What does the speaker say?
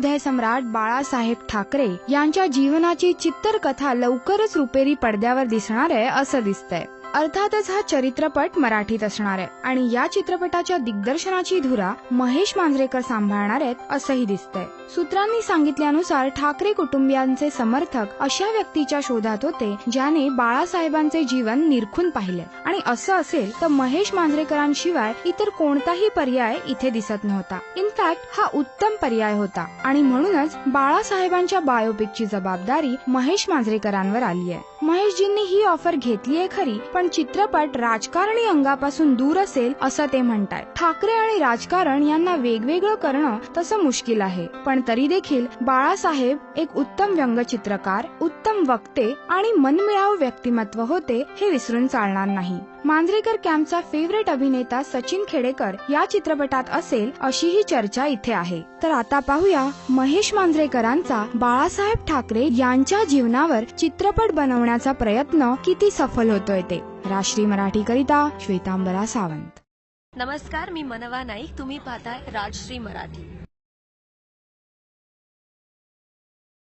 हृदय सम्राट बाळासाहेब ठाकरे यांच्या जीवनाची चित्रकथा लवकरच रुपेरी पडद्यावर दिसणार आहे असं दिसतंय। अर्थातच हा चित्रपट मराठीत असणार आहे आणि या चित्रपटाच्या दिग्दर्शनाची धुरा महेश मांजरेकर सांभाळणार आहेत असंही दिसतंय। सूत्रांनी सांगितल्यानुसार ठाकरे कुटुंबियांचे समर्थक अशा व्यक्तीच्या शोधात होते ज्याने बाळासाहेबांचे जीवन निरखून पाहिले आणि असं असेल तर महेश मांजरेकरांशिवाय इतर कोणताही पर्याय इथे दिसत नव्हता। इनफॅक्ट हा उत्तम पर्याय होता आणि म्हणूनच बाळासाहेबांच्या बायोपिकची जबाबदारी महेश मांजरेकरांवर आली आहे। महेशजींनी ही ऑफर घेतली आहे खरी, पण चित्रपट राजकारणी अंगापासून दूर असेल असं ते म्हणतात। ठाकरे आणि राजकारण यांना वेगवेगळं करणं तसं मुश्किल आहे, पण तरी देखील बाळासाहेब एक उत्तम व्यंगचित्रकार, उत्तम वक्ते आणि मनमिळावू व्यक्तिमत्व होते हे विसरून चालणार नाही। मांजरेकर कॅम्पचा फेवरेट अभिनेता सचिन खेडेकर या चित्रपटात असेल अशीही चर्चा इथे आहे। तर आता पाहूया महेश मांजरेकरांचा बाळासाहेब ठाकरे यांच्या जीवनावर चित्रपट बनवण्याचा प्रयत्न किती सफल होतोय ते। राष्ट्रीय मराठी करिता श्वेतांबरा सावंत। नमस्कार, मी मनवा नाईक, तुम्ही पाहताय राजश्री मराठी।